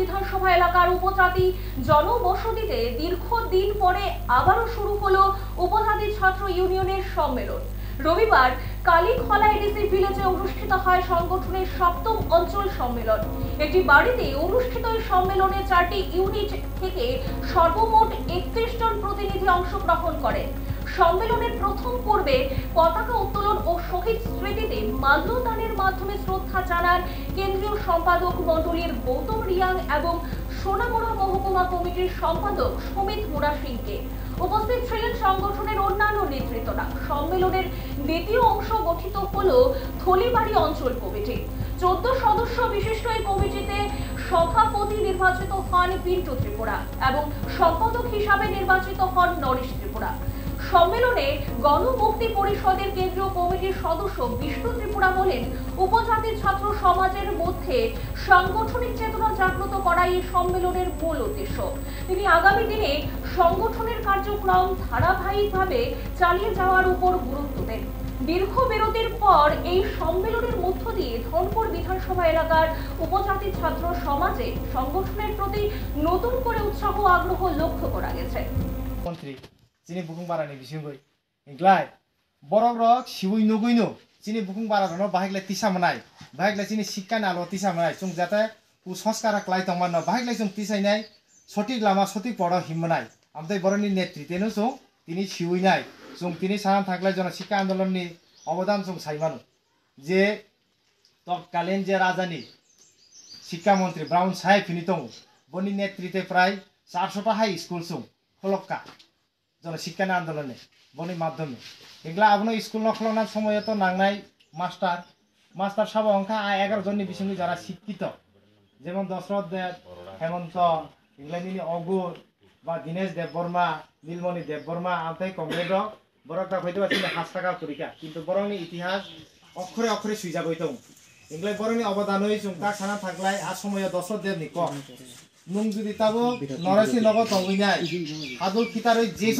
বিধানসভা এলাকার উপজাতি জনবসতিতে দীর্ঘদিন পরে আবারও শুরু হলো উপজাতি ছাত্র ইউনিয়নের সম্মেলন। রবিবার কালীখলা এডিসি ভিলেজে অনুষ্ঠিত হয় সংগঠনের ৭ম অঞ্চল সম্মেলন। একটি বাড়িতে অনুষ্ঠিত এই সম্মেলনে 4টি ইউনিট থেকে সর্বমোট ৩১ জন প্রতিনিধি অংশগ্রহণ করেন। সম্মেলনের প্রথম পর্বে পতাকা উত্তোলন ও শহীদ স্মৃতিতে মাল্যদানের মাধ্যমে শ্রদ্ধা জানান কেন্দ্রীয় সম্পাদক মণ্ডলীর গৌতম রিয়াং এবং সোনামুড়া মহকুমা কমিটির সম্পাদক সুমিত মুড়া সিংকে। উপস্থিত ছিলেন সংগঠনের অন্যান্য নেতৃত্বরা। সম্মেলনের দ্বিতীয় অংশ গঠিত হল থলিবাড়ি অঞ্চল কমিটি। 14 সদস্য বিশিষ্ট এই কমিটিতে সভাপতি নির্বাচিত হন পিন্টু ত্রিপুরা এবং সম্পাদক হিসাবে নির্বাচিত হন নরেশ ত্রিপুরা। সম্মেলনে গণমুক্তি পরিষদের কেন্দ্রীয় কমিটির সদস্য বিষ্ণু ত্রিপুরা বলেন, উপজাতি ছাত্র সমাজের মধ্যে সাংগঠনিক চেতনা জাগ্রত করাই এই সম্মেলনের মূল উদ্দেশ্য। তিনি আগামী দিনে সংগঠনের কার্যক্রম ধারাবাহিকভাবে চালিয়ে যাওয়ার উপর গুরুত্ব দেন। দীর্ঘ বিরতির পর এই সম্মেলনের মধ্য দিয়ে ধনপুর বিধানসভা এলাকার উপজাতি ছাত্র সমাজে সংগঠনের প্রতি নতুন করে উৎসাহ আগ্রহ লক্ষ্য করা গেছে। Sini bukung bara ni bising goi, inglai borok rok siwui nugui no, sini bukung bara no bahik le tisa manai, bahik le sini sikkan alo tisa manai, sung jate u soskara klai tongman no bahik le sung tisai nai, sotik lama sotik poro him manai, amtai boroni netri teno sung tini siwui nai, sung tini saran thaklai jona sikka andolon ni অবদান sung saimano, je তৎকালীন যে রাজধানী শিক্ষামন্ত্রী brown সাহেব ফিনি তং বনি নেতৃত্বে প্রায় 400টা high school সুং খলক্কা জনশিক্ষা আন্দোলনে বনি মাধ্যমে এগুলা আপনার স্কুল নখলনার সময় তো নাংনাই মাস্টার সব অঙ্কা 11 জনের বিষয় যারা শিক্ষিত যেমন দশরথ দেব হেমন্ত এগুলা নিয়ে অগুর বা দীনেশ দেববর্মা নীলমণি দেববর্মা আমতাই কংগ্রেস বরকটা হইতে পারছি হাস টাকা পরীক্ষা কিন্তু বরংনি ইতিহাস অক্ষরে অক্ষরে সুই যাব হইতো এগুলাই বরংনি অবদান হয়েছে তার সানা থাকলাই আর সময় দশরথ দেব নিক নুং যদি তাবো নরসি নগদ তঙ্গিনাই আদুল খিতার যে